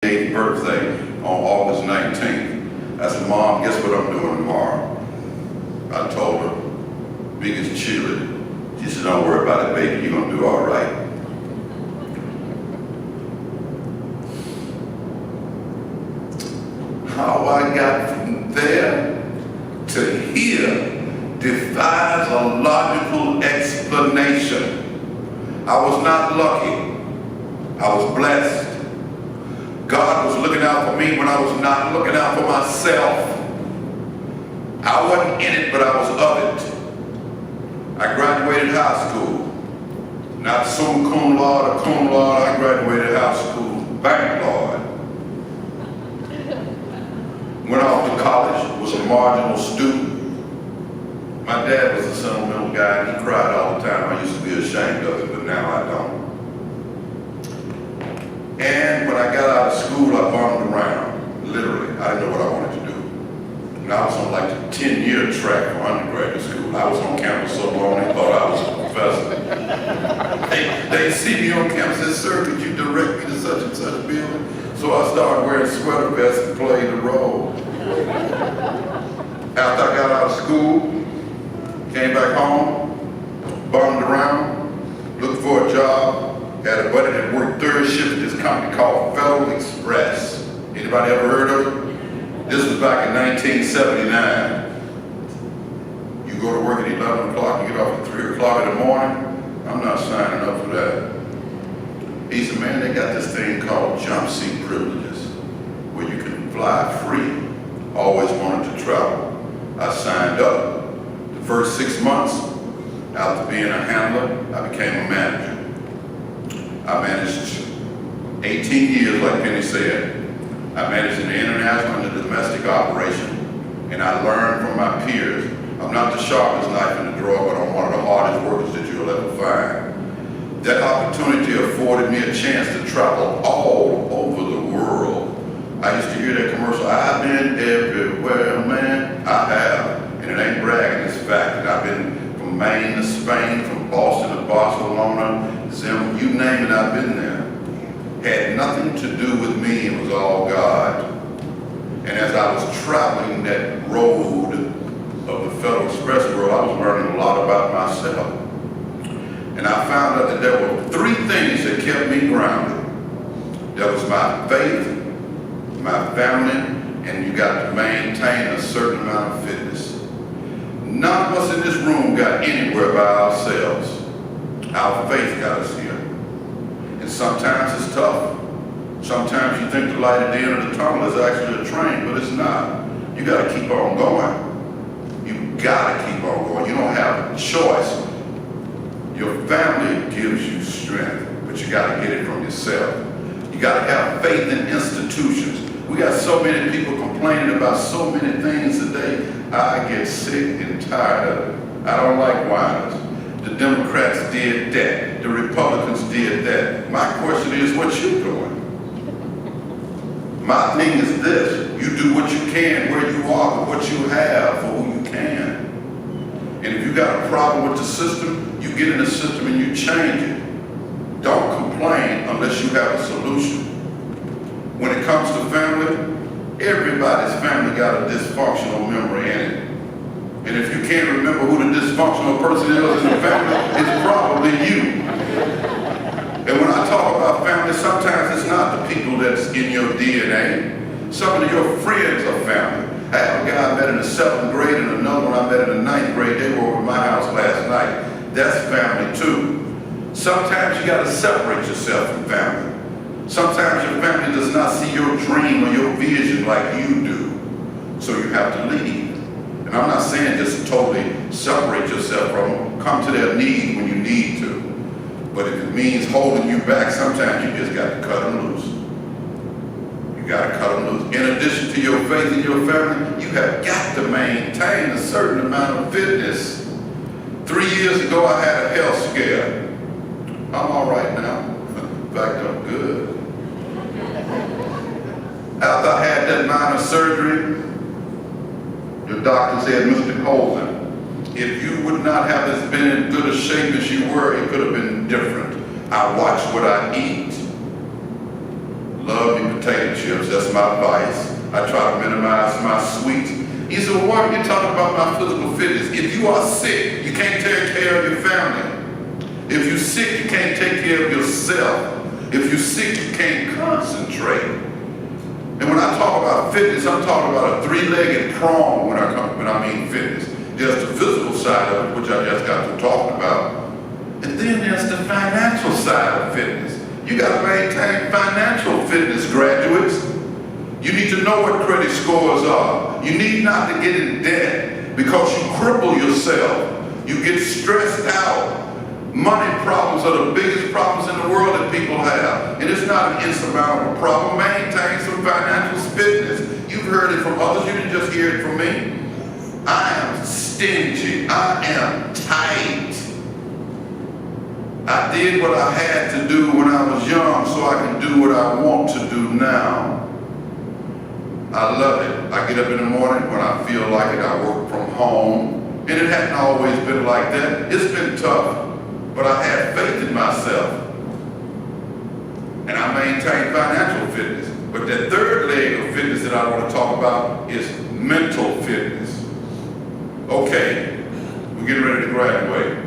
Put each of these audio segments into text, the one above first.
8th birthday on August 19th. I said, Mom, guess what I'm doing tomorrow? I told her, biggest cheerleader. She said, don't worry about it, baby, you're gonna do all right. How I got from there to here defies a logical explanation. I was not lucky, I was blessed. God was looking out for me when I was not looking out for myself. I wasn't in it, but I was of it. I graduated high school. Not summa cum laude or cum laude, I graduated high school bank laude. Went off to college, was a marginal student. My dad was a sentimental guy, and he cried all the time. I used to be ashamed of it, but now I don't. And when I got out of school, I bummed around, literally. I didn't know what I wanted to do. And I was on like the 10-year track for undergraduate school. I was on campus so long, they thought I was a professor. They see me on campus and said, sir, could you direct me to such and such building? So I started wearing sweater vests and played the role. After I got out of school, came back home, bummed around, looked for a job, had a buddy that worked third shift at this company called Federal Express. Anybody ever heard of it? This was back in 1979. You go to work at 11 o'clock, you get off at 3 o'clock in the morning. I'm not signing up for that. He said, man, they got this thing called jump seat privileges, where you can fly free. Always wanted to travel. I signed up. The first 6 months, after being a handler, I became a manager. I managed 18 years, like Penny said. I managed an international and a domestic operation, and I learned from my peers. I'm not the sharpest knife in the drawer, but I'm one of the hardest workers that you'll ever find. That opportunity afforded me a chance to travel all over the world. I used to hear that commercial, I've been everywhere, man. I have, and it ain't bragging, it's fact. I've been from Maine to Spain, from Boston to Barcelona, Zim, you name it, I've been there. Had nothing to do with me, it was all God. And as I was traveling that road of the Federal Express world, I was learning a lot about myself. And I found out that there were 3 things that kept me grounded. There was my faith, my family, and you got to maintain a certain amount of fitness. None of us in this room got anywhere by ourselves. Our faith got us here. And sometimes it's tough. Sometimes you think the light at the end of the tunnel is actually a train, but it's not. You got to keep on going. You got to keep on going. You don't have a choice. Your family gives you strength, but you got to get it from yourself. You got to have faith in institutions. We got so many people complaining about so many things today. I get sick and tired of it. I don't like whiners. The Democrats did that. The Republicans did that. My question is, what you doing? My thing is this: you do what you can where you are with what you have for who you can. And if you got a problem with the system, you get in the system and you change it. Don't complain unless you have a solution. When it comes to family, everybody's family got a dysfunctional memory in it. And if you can't remember who the dysfunctional person is in the family, it's probably you. And when I talk about family, sometimes it's not the people that's in your DNA. Some of your friends are family. I have a guy I met in the 7th grade and another one I met in the 9th grade. They were over at my house last night. That's family too. Sometimes you got to separate yourself from family. Sometimes your family does not see your dream or your vision like you do. So you have to leave. And I'm not saying just totally separate yourself from them. Come to their need when you need to. But if it means holding you back, sometimes you just got to cut them loose. You got to cut them loose. In addition to your faith in your family, you have got to maintain a certain amount of fitness. 3 years ago, I had a health scare. I'm all right now. In fact, I'm good. After I had that minor surgery, the doctor said, Mr. Colvin, if you would not have been in good a shape as you were, it could have been different. I watch what I eat. Love me potato chips, that's my vice. I try to minimize my sweets. He said, well, why are you talking about my physical fitness? If you are sick, you can't take care of your family. If you're sick, you can't take care of yourself. If you're sick, you can't concentrate. And when I talk about fitness, I'm talking about a three-legged prong when I mean fitness. There's the physical side of it, which I just got to talking about. And then there's the financial side of fitness. You got to maintain financial fitness, graduates. You need to know what credit scores are. You need not to get in debt because you cripple yourself. You get stressed out. Money problems are the biggest problems in the world that people have. And it's not an insurmountable problem. Maintain some financial fitness. You've heard it from others. You didn't just hear it from me. I am stingy. I am tight. I did what I had to do when I was young so I can do what I want to do now. I love it. I get up in the morning when I feel like it. I work from home. And it hadn't always been like that. It's been tough. But I had faith in myself. And I maintain financial fitness. But that third leg of fitness that I want to talk about is mental fitness. Okay, we're getting ready to graduate.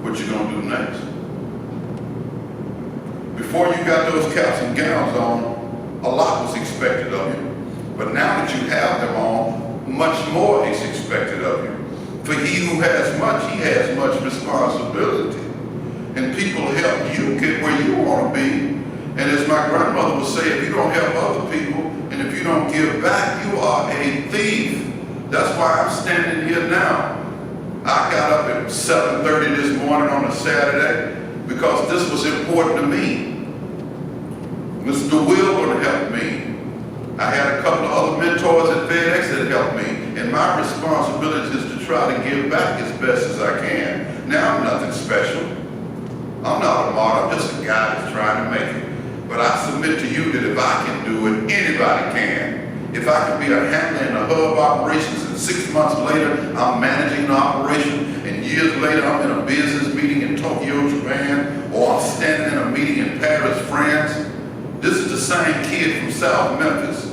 What you gonna do next? Before you got those caps and gowns on, a lot was expected of you. But now that you have them on, much more is expected of you. For he who has much, he has much responsibility. And people help you get where you want to be. And as my grandmother would say, if you don't help other people, and if you don't give back, you are a thief. That's why I'm standing here now. I got up at 7:30 this morning on a Saturday because this was important to me. Mr. Will would help me. I had a couple of other mentors at FedEx that helped me. And my responsibility is to try to give back as best as I can. Now I'm nothing special. I'm not a model, I'm just a guy that's trying to make it. But I submit to you that if I can do it, anybody can. If I can be a handler in a hub operations and 6 months later, I'm managing the operation, and years later, I'm in a business meeting in Tokyo, Japan, or I'm standing in a meeting in Paris, France. This is the same kid from South Memphis.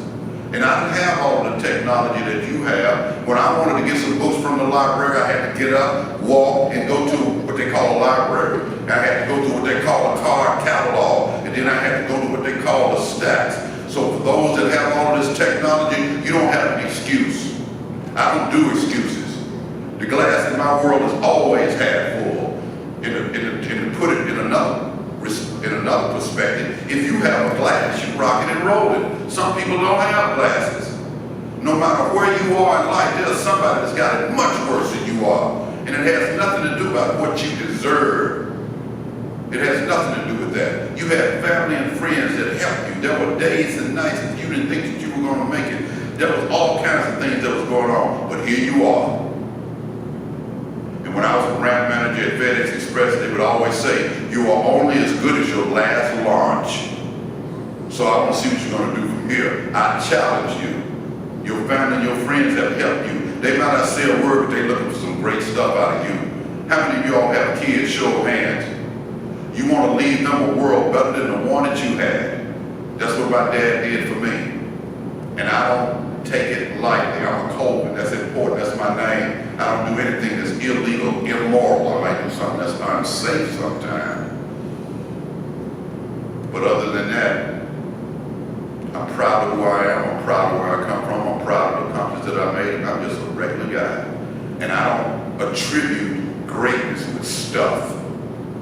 And I didn't have all the technology that you have. When I wanted to get some books from the library, I had to get up, walk, and go to what they call a library. I had to go to what they call a card catalog, and then I had to go to what they call the stacks. So for those that have all this technology, you don't have an excuse. I don't do excuses. The glass in my world is always half full. And to put it in another perspective, if you have a glass, you rock it and roll it. Some people don't have glasses. No matter where you are in life, there's somebody that's got it much worse than you are. And it has nothing to do about what you deserve. It has nothing to do with that. You had family and friends that helped you. There were days and nights that you didn't think that you were going to make it. There was all kinds of things that was going on. But here you are. And when I was a brand manager at FedEx Express, they would always say, you are only as good as your last launch. So I want to see what you're going to do from here. I challenge you. Your family and your friends have helped you. They might not say a word, but they're looking for some great stuff out of you. How many of y'all have kids? Show of hands. You want to leave them a world better than the one that you had. That's what my dad did for me. And I don't take it lightly. I'm a Colvin. That's important. That's my name. I don't do anything that's illegal, immoral. I might do something that's unsafe sometimes. But other than that, I'm proud of who I am. I'm proud of where I come from. I'm proud of the accomplishments that I made. I'm just a regular guy. And I don't attribute greatness with stuff.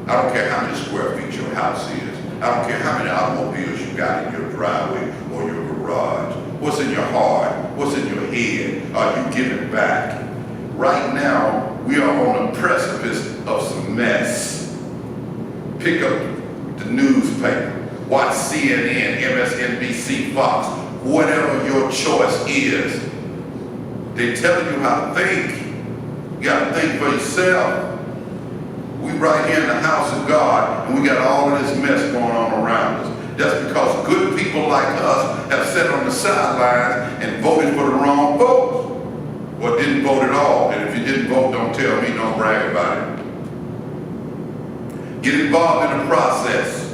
I don't care how many square feet your house is. I don't care how many automobiles you got in your driveway or your garage. What's in your heart? What's in your head? Are you giving back? Right now, we are on the precipice of some mess. Pick up the newspaper. Watch CNN, MSNBC, Fox, whatever your choice is. They're telling you how to think. You got to think for yourself. We right here in the house of God, and we got all of this mess going on around us. That's because good people like us have sat on the sidelines and voted for the wrong folks, or didn't vote at all. And if you didn't vote, don't tell me, don't brag about it. Get involved in the process.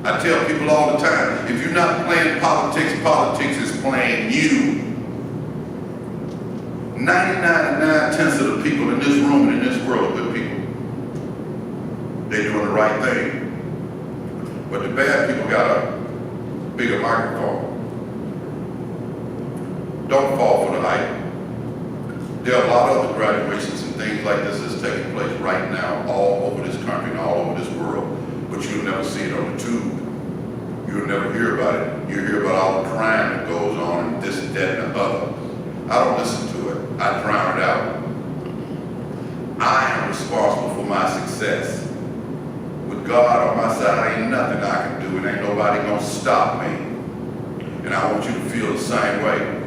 I tell people all the time, if you're not playing politics, politics is playing you. 99.9% of the people in this room and in this world are good people. They're doing the right thing. But the bad people got a bigger microphone. Don't fall for the hype. There are a lot of other graduations and things like this that's taking place right now all over this country and all over this world, but you'll never see it on the tube. You'll never hear about it. You'll hear about all the crime that goes on and this, that, and the other. I don't listen to it. I drown it out. I am responsible for my success. With God on my side, ain't nothing I can do, and ain't nobody gonna stop me. And I want you to feel the same way.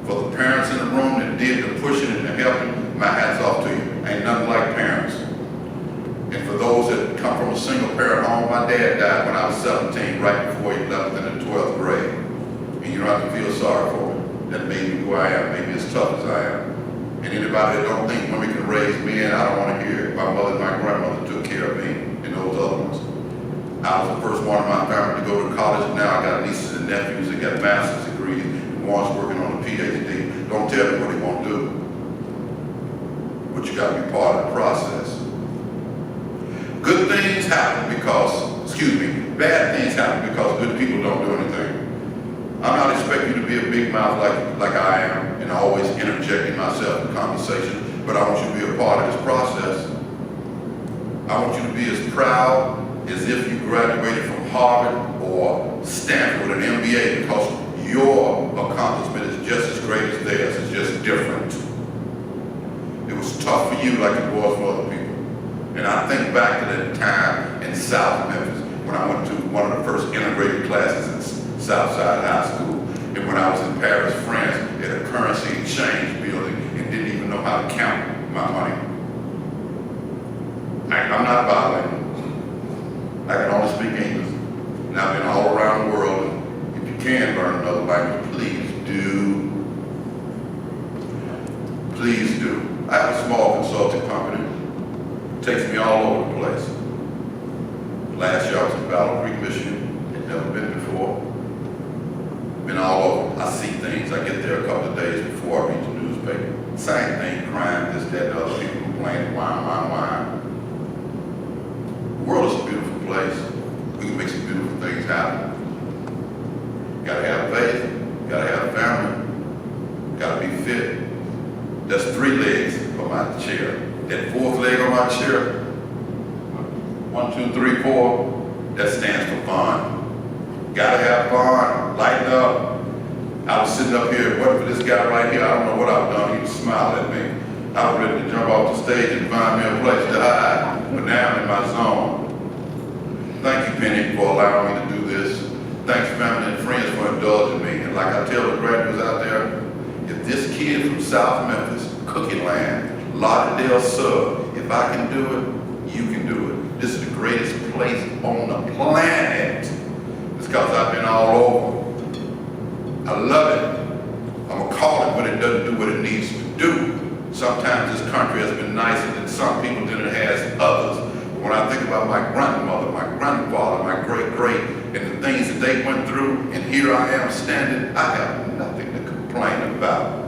For the parents in the room that did the pushing and the helping, my hat's off to you. Ain't nothing like parents. And for those that come from a single parent home, my dad died when I was 17, right before he left in the 12th grade. And you don't have to feel sorry for me. That made me who I am, made me as tough as I am. And anybody that don't think women can raise men, I don't want to hear it. My mother and my grandmother took care of me and those other ones. I was the first one in my family to go to college, and now I got nieces and nephews that got master's degrees, and one's working on a PhD. Don't tell me what he won't do. But you got to be part of the process. Good things happen because, bad things happen because good people don't do anything. I'm not expecting you to be a big mouth like I am and always interjecting myself in conversation, but I want you to be a part of this process. I want you to be as proud as if you graduated from Harvard or Stanford with an MBA, because your accomplishment is just as great as theirs, it's just different. It was tough for you like it was for other people. And I think back to that time in South Memphis when I went to one of the first integrated classes in Southside High School, and when I was in Paris, France, at a currency exchange building and didn't even know how to count my money. I'm not bilingual. I can only speak English. And I've been all around the world. And if you can learn another language, please do. Please do. I have a small consulting company. It takes me all over the place. Last year I was in Battle Creek, Michigan. I'd never been before. Been all over. I see things. I get there a couple of days before I read the newspaper. Same thing, crime, this, that, and other people complaining, whine. The world is a beautiful place. We can make some beautiful things happen. You gotta have faith. You gotta have family. You gotta be fit. That's 3 legs on my chair. That 4th leg on my chair, 1, 2, 3, 4, that stands for fun. Gotta have fun, lighten up. I was sitting up here, what for this guy right here, I don't know what I've done, he was smiling at me. I was ready to jump off the stage and find me a place to hide, but now I'm in my zone. Thank you, Penny, for allowing me to do this. Thanks, family and friends, for indulging me. And like I tell the graduates out there, if this kid from South Memphis, Cookie Land, Lauderdale Sub, if I can do it, you can do it. This is the greatest place on the planet. It's because I've been all over. I love it. I'm gonna call it, but it doesn't do what it needs to do. Sometimes this country has been nicer than some people than it has others. But when I think about my grandmother, my grandfather, my great-great, and the things that they went through, and here I am standing, I have nothing to complain about.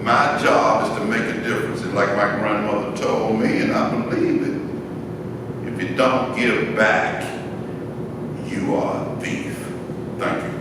My job is to make a difference, and like my grandmother told me, and I believe it, if you don't give back, you are a thief. Thank you.